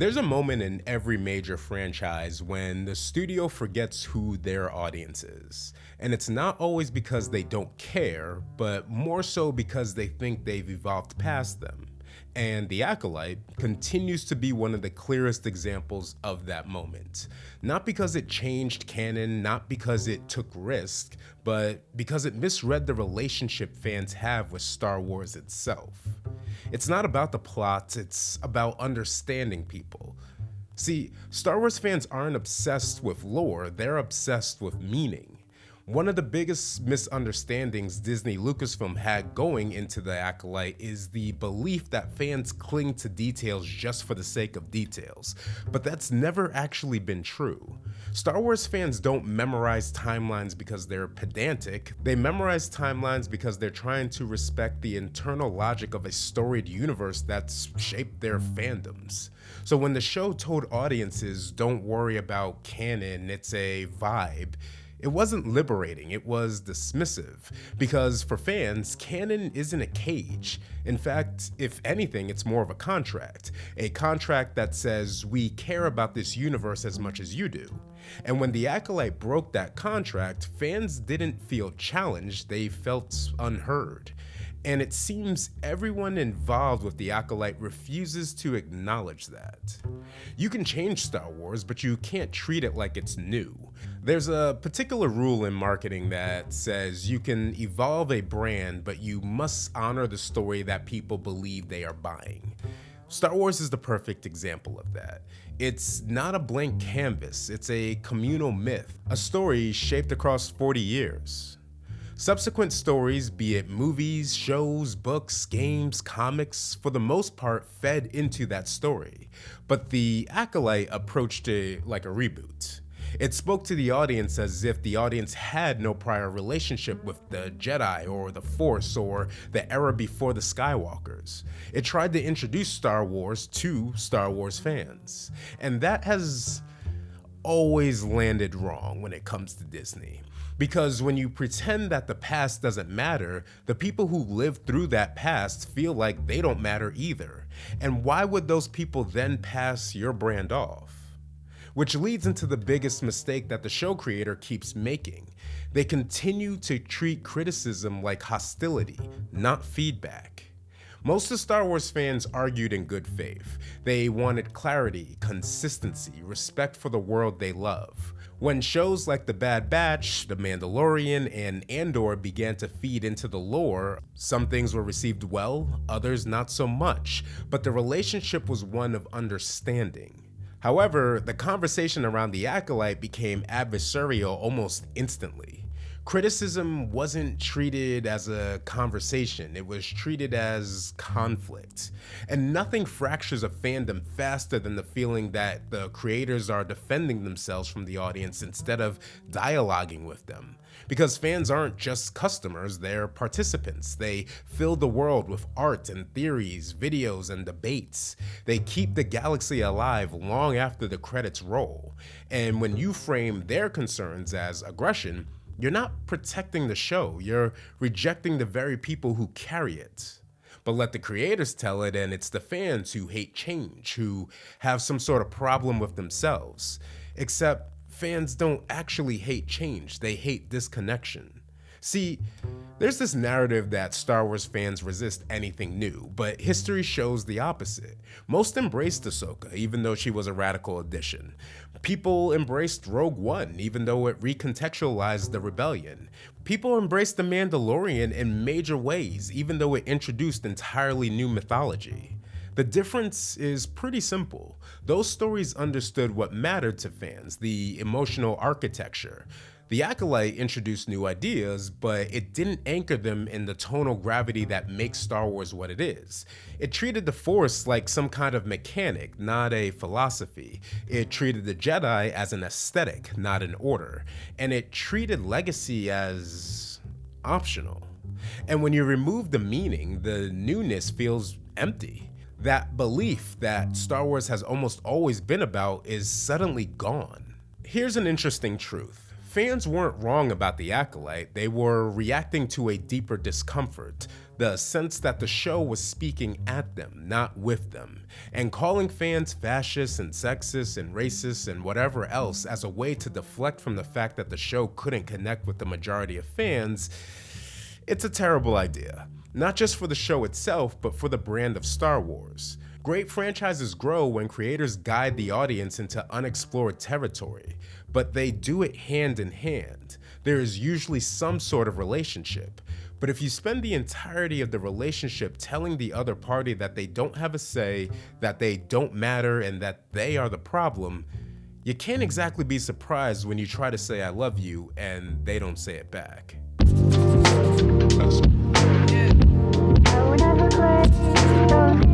There's a moment in every major franchise when the studio forgets who their audience is. And it's not always because they don't care, but more so because they think they've evolved past them. And The Acolyte continues to be one of the clearest examples of that moment. Not because it changed canon, not because it took risk, but because it misread the relationship fans have with Star Wars itself. It's not about the plot, it's about understanding people. See, Star Wars fans aren't obsessed with lore, they're obsessed with meaning. One of the biggest misunderstandings Disney Lucasfilm had going into The Acolyte is the belief that fans cling to details just for the sake of details, but that's never actually been true. Star Wars fans don't memorize timelines because they're pedantic, they memorize timelines because they're trying to respect the internal logic of a storied universe that's shaped their fandoms. So when the show told audiences, don't worry about canon, it's a vibe, it wasn't liberating, it was dismissive. Because for fans, canon isn't a cage. In fact, if anything, it's more of a contract. A contract that says, we care about this universe as much as you do. And when The Acolyte broke that contract, fans didn't feel challenged, they felt unheard. And it seems everyone involved with The Acolyte refuses to acknowledge that. You can change Star Wars, but you can't treat it like it's new. There's a particular rule in marketing that says you can evolve a brand, but you must honor the story that people believe they are buying. Star Wars is the perfect example of that. It's not a blank canvas, it's a communal myth, a story shaped across 40 years. Subsequent stories, be it movies, shows, books, games, comics, for the most part fed into that story. But The Acolyte approached it like a reboot. It spoke to the audience as if the audience had no prior relationship with the Jedi or the Force or the era before the Skywalkers. It tried to introduce Star Wars to Star Wars fans. And that has always landed wrong when it comes to Disney. Because when you pretend that the past doesn't matter, the people who lived through that past feel like they don't matter either. And why would those people then pass your brand off? Which leads into the biggest mistake that the show creator keeps making. They continue to treat criticism like hostility, not feedback. Most of Star Wars fans argued in good faith. They wanted clarity, consistency, respect for the world they love. When shows like The Bad Batch, The Mandalorian, and Andor began to feed into the lore, some things were received well, others not so much, but the relationship was one of understanding. However, the conversation around The Acolyte became adversarial almost instantly. Criticism wasn't treated as a conversation, it was treated as conflict. And nothing fractures a fandom faster than the feeling that the creators are defending themselves from the audience instead of dialoguing with them. Because fans aren't just customers, they're participants. They fill the world with art and theories, videos, and debates. They keep the galaxy alive long after the credits roll. And when you frame their concerns as aggression, you're not protecting the show, you're rejecting the very people who carry it. But let the creators tell it, and it's the fans who hate change, who have some sort of problem with themselves. Except fans don't actually hate change, they hate disconnection. See, there's this narrative that Star Wars fans resist anything new, but history shows the opposite. Most embraced Ahsoka, even though she was a radical addition. People embraced Rogue One, even though it recontextualized the rebellion. People embraced The Mandalorian in major ways, even though it introduced entirely new mythology. The difference is pretty simple. Those stories understood what mattered to fans, the emotional architecture. The Acolyte introduced new ideas, but it didn't anchor them in the tonal gravity that makes Star Wars what it is. It treated the Force like some kind of mechanic, not a philosophy. It treated the Jedi as an aesthetic, not an order. And it treated legacy as optional. And when you remove the meaning, the newness feels empty. That belief that Star Wars has almost always been about is suddenly gone. Here's an interesting truth. Fans weren't wrong about The Acolyte, they were reacting to a deeper discomfort. the sense that the show was speaking at them, not with them, and calling fans fascists and sexist and racist and whatever else as a way to deflect from the fact that the show couldn't connect with the majority of fans, it's a terrible idea. Not just for the show itself, but for the brand of Star Wars. Great franchises grow when creators guide the audience into unexplored territory, but they do it hand in hand. There is usually some sort of relationship. But if you spend the entirety of the relationship telling the other party that they don't have a say, that they don't matter, and that they are the problem, you can't exactly be surprised when you try to say I love you and they don't say it back. I would never let